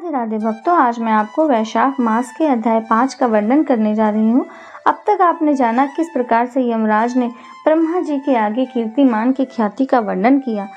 राधे राधे भक्तों, आज मैं आपको वैशाख मास के अध्याय 5 का वर्णन करने जा रही हूँ। अब तक आपने जाना किस प्रकार से यमराज ने ब्रह्मा जी के आगे कीर्तिमान की ख्याति का वर्णन किया।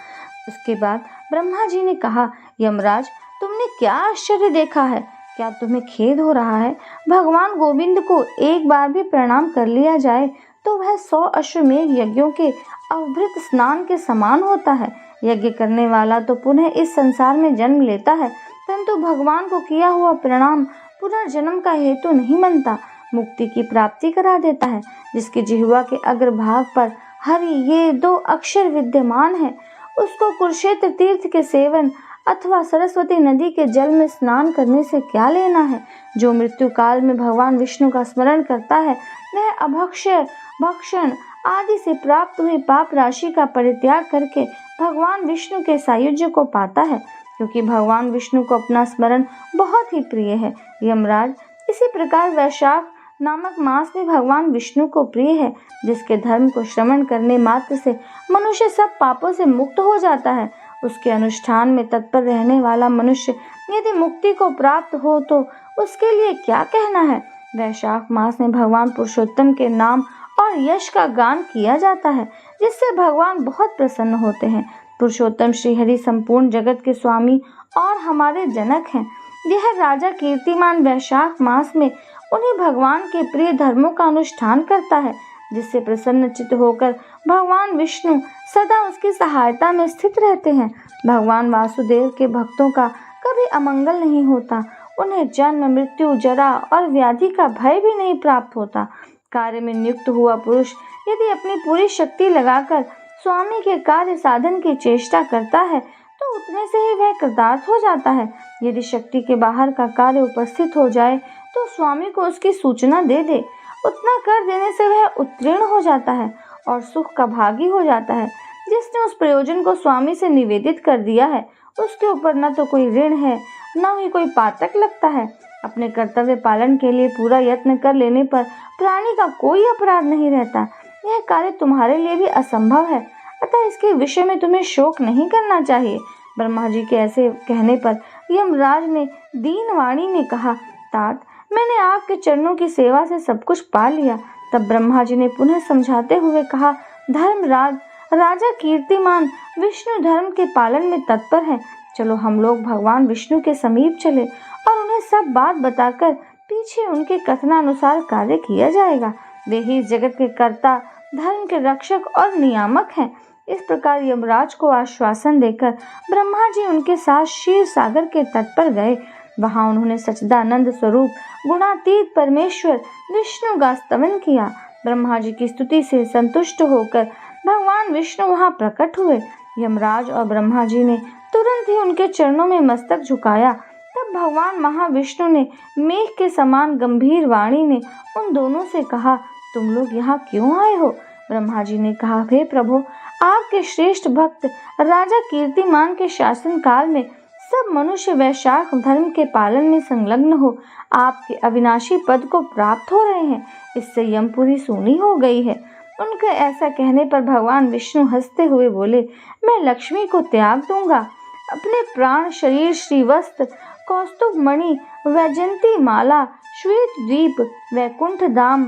उसके बाद ब्रह्मा जी ने कहा, यमराज, तुमने क्या आश्चर्य देखा है? क्या तुम्हें खेद हो रहा है? भगवान गोविंद को एक बार भी प्रणाम कर लिया जाए तो वह 100 अश्वमेध यज्ञों के अवभृत स्नान के समान होता है। यज्ञ करने वाला तो पुनः इस संसार में जन्म लेता है, परंतु भगवान को किया हुआ प्रणाम पुनर्जन्म का हेतु नहीं बनता, मुक्ति की प्राप्ति करा देता है। जिसके जिह्वा के अग्रभाग पर हरि ये 2 अक्षर विद्यमान है, उसको कुरुक्षेत्र तीर्थ के सेवन अथवा सरस्वती नदी के जल में स्नान करने से क्या लेना है। जो मृत्यु काल में भगवान विष्णु का स्मरण करता है, वह अभक्ष्य भक्षण आदि से प्राप्त हुई पाप राशि का परित्याग करके भगवान विष्णु के सायुज्य को पाता है, क्योंकि भगवान विष्णु को अपना स्मरण बहुत ही प्रिय है। यमराज, इसी प्रकार वैशाख नामक मास भी भगवान विष्णु को प्रिय है, जिसके धर्म को श्रवण करने मात्र से मनुष्य सब पापों से मुक्त हो जाता है। उसके अनुष्ठान में तत्पर रहने वाला मनुष्य यदि मुक्ति को प्राप्त हो तो उसके लिए क्या कहना है। वैशाख मास में भगवान पुरुषोत्तम के नाम और यश का गान किया जाता है, जिससे भगवान बहुत प्रसन्न होते हैं। पुरुषोत्तम श्रीहरि संपूर्ण जगत के स्वामी और हमारे जनक हैं। यह राजा कीर्तिमान वैशाख मास में उन्हीं भगवान के प्रिय धर्मों का अनुष्ठान करता है, जिससे प्रसन्न चित्त होकर भगवान विष्णु सदा उसकी सहायता में स्थित रहते हैं। भगवान वासुदेव के भक्तों का कभी अमंगल नहीं होता, उन्हें जन्म मृत्यु जरा और व्याधि का भय भी नहीं प्राप्त होता। कार्य में नियुक्त हुआ पुरुष यदि अपनी पूरी शक्ति लगाकर स्वामी के कार्य साधन की चेष्टा करता है तो उतने से ही वह कृतार्थ हो जाता है। यदि शक्ति के बाहर का कार्य उपस्थित हो जाए तो स्वामी को उसकी सूचना दे दे, उतना कर देने से वह उत्तीर्ण हो जाता है और सुख का भागी हो जाता है। जिसने उस प्रयोजन को स्वामी से निवेदित कर दिया है, उसके ऊपर न तो कोई ऋण है, न ही कोई पातक लगता है। अपने कर्तव्य पालन के लिए पूरा यत्न कर लेने पर प्राणी का कोई अपराध नहीं रहता। यह कार्य तुम्हारे लिए भी असंभव है, अतः इसके विषय में तुम्हें शोक नहीं करना चाहिए। ब्रह्मा जी के ऐसे कहने पर यमराज ने दीन वाणी में कहा, तात, मैंने आपके चरणों की सेवा से सब कुछ पा लिया। तब ब्रह्मा जी ने पुनः समझाते हुए कहा, धर्मराज, राजा कीर्तिमान विष्णु धर्म के पालन में तत्पर है। चलो हम लोग भगवान विष्णु के समीप चले और उन्हें सब बात बताकर पीछे उनके कथनानुसार कार्य किया जाएगा। वे ही इस जगत के कर्ता, धर्म के रक्षक और नियामक हैं। इस प्रकार यमराज को आश्वासन देकर ब्रह्मा जी उनके साथ क्षीर सागर के तट पर गए। वहां उन्होंने सच्चिदानंद स्वरूप गुणातीत परमेश्वर विष्णु का स्तवन किया। ब्रह्मा जी की स्तुति से संतुष्ट होकर भगवान विष्णु वहां प्रकट हुए। यमराज और ब्रह्मा जी ने तुरंत ही उनके चरणों में मस्तक झुकाया। तब भगवान महाविष्णु ने मेघ के समान गंभीर वाणी में उन दोनों से कहा, तुम लोग यहाँ क्यों आए हो? ब्रह्मा जी ने कहा, हे प्रभु, आपके श्रेष्ठ भक्त राजा कीर्तिमान के शासन काल में सब मनुष्य वैशाख धर्म के पालन में संलग्न हो आपके अविनाशी पद को प्राप्त हो रहे हैं। इससे यमपुरी सूनी हो गई है। उनके ऐसा कहने पर भगवान विष्णु हंसते हुए बोले, मैं लक्ष्मी को त्याग दूंगा। अपने प्राण शरीर श्रीवस्त्र, कौस्तुभ मणि, वैजंती माला, श्वेत द्वीप, वैकुंठ धाम,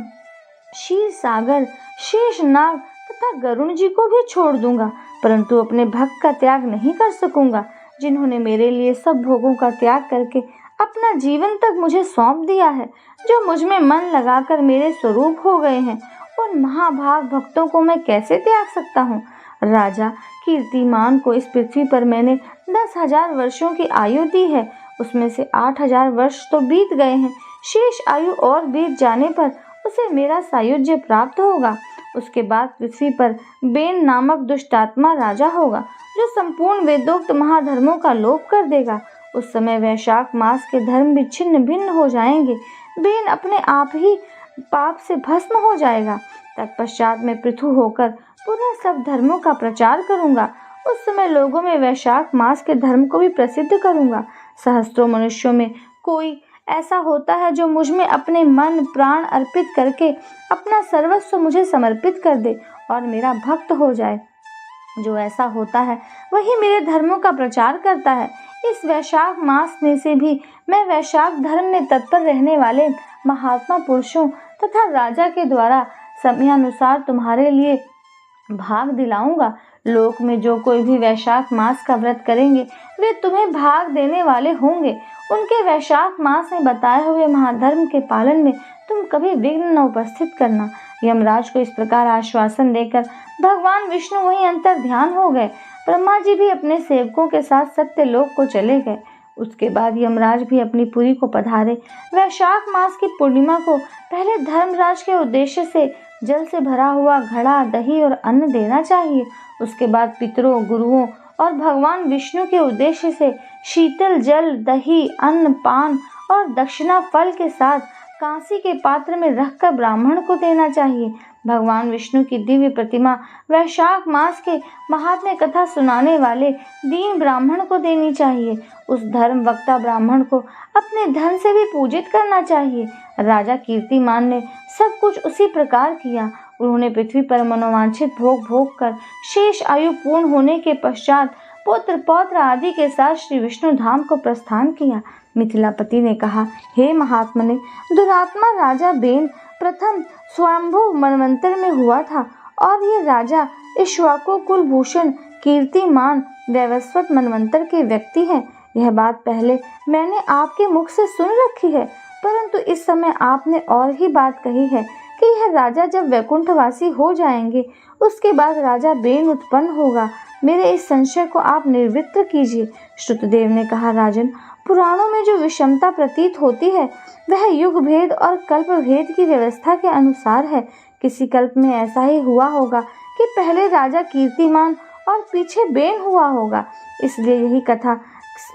क्षीर सागर, शेषनाग तथा गरुण जी को भी छोड़ दूंगा, परंतु अपने भक्त का त्याग नहीं कर सकूंगा, जिन्होंने मेरे लिए सब भोगों का त्याग करके अपना जीवन तक मुझे सौंप दिया है। जो मुझ में मन लगाकर मेरे स्वरूप हो गए हैं, उन महाभाग भक्तों को मैं कैसे त्याग सकता हूँ। राजा कीर्तिमान को इस पृथ्वी पर मैंने 10,000 वर्षों की आयु दी है, उसमें से 8,000 वर्ष तो बीत गए हैं। शेष आयु और बीत जाने पर उसे मेरा सायुज्य प्राप्त होगा। उसके बाद पृथ्वी पर बेन नामक दुष्टात्मा राजा होगा, जो संपूर्ण वेदोक्त महाधर्मों का लोप कर देगा। उस समय वैशाख मास के धर्म भी छिन्न भिन्न हो जाएंगे। बेन अपने आप ही पाप से भस्म हो जाएगा। तत्पश्चात मैं पृथु होकर पुनः सब धर्मों का प्रचार करूंगा। उस समय लोगों में वैशाख मास के धर्म को भी प्रसिद्ध करूंगा। सहस्त्रों मनुष्यों में कोई ऐसा होता है जो मुझ में अपने मन प्राण अर्पित करके अपना सर्वस्व मुझे समर्पित कर दे और मेरा भक्त हो जाए। जो ऐसा होता है वही मेरे धर्मों का प्रचार करता है। इस वैशाख मास में से भी मैं वैशाख धर्म में तत्पर रहने वाले महात्मा पुरुषों तथा राजा के द्वारा समयानुसार तुम्हारे लिए भाग दिलाऊंगा। लोक में जो कोई भी वैशाख मास का व्रत करेंगे वे तुम्हें भाग देने वाले होंगे। उनके वैशाख मास में बताए हुए महाधर्म के पालन में तुम कभी विघ्न न उपस्थित करना। यमराज को इस प्रकार आश्वासन देकर भगवान विष्णु वहीं अंतर ध्यान हो गए। ब्रह्मा जी भी अपने सेवकों के साथ सत्यलोक को चले गए। उसके बाद यमराज भी अपनी पुरी को पधारे। वैशाख मास की पूर्णिमा को पहले धर्मराज के उद्देश्य से जल से भरा हुआ घड़ा, दही और अन्न देना चाहिए। उसके बाद पितरों, गुरुओं और भगवान विष्णु के उद्देश्य से शीतल जल, दही, अन्न, पान और दक्षिणा फल के साथ कांसी के पात्र में रखकर ब्राह्मण को देना चाहिए। भगवान विष्णु की दिव्य प्रतिमा वैशाख मास के महात्म्य कथा सुनाने वाले दीन ब्राह्मण को देनी चाहिए। उस धर्म वक्ता ब्राह्मण को अपने धन से भी पूजित करना चाहिए। राजा कीर्तिमान ने सब कुछ उसी प्रकार किया। उन्होंने पृथ्वी पर मनोवांछित भोग भोग कर शेष आयु पूर्ण होने के पश्चात पुत्र पौत्र आदि के साथ श्री विष्णु धाम को प्रस्थान किया। मिथिलापति ने कहा, हे महात्मने, दुरात्मा राजा बेन प्रथम स्वयंभू मनवंतर में हुआ था और ये राजा इक्ष्वाकु कुलभूषण कीर्तिमान वैवस्वत मनवंतर के व्यक्ति हैं। यह बात पहले मैंने आपके मुख से सुन रखी है, परंतु इस समय आपने और ही बात कही है कि यह राजा जब वैकुंठवासी हो जाएंगे उसके बाद राजा बेन उत्पन्न होगा। मेरे इस संशय को आप निर्वित्र कीजिए। श्रुतदेव ने कहा, राजन, पुराणों में जो विषमता प्रतीत होती है वह युग भेद और कल्प भेद की व्यवस्था के अनुसार है। किसी कल्प में ऐसा ही हुआ होगा कि पहले राजा कीर्तिमान और पीछे बेन हुआ होगा। इसलिए यही कथा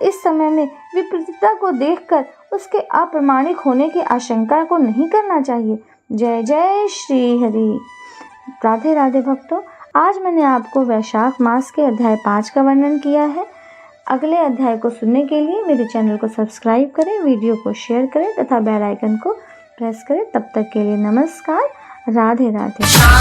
इस समय में विपरीतता को देखकर उसके अप्रामाणिक होने की आशंका को नहीं करना चाहिए। जय जय श्री हरि। राधे राधे भक्तों, आज मैंने आपको वैशाख मास के अध्याय 5 का वर्णन किया है। अगले अध्याय को सुनने के लिए मेरे चैनल को सब्सक्राइब करें, वीडियो को शेयर करें तथा बेल आइकन को प्रेस करें। तब तक के लिए नमस्कार। राधे राधे।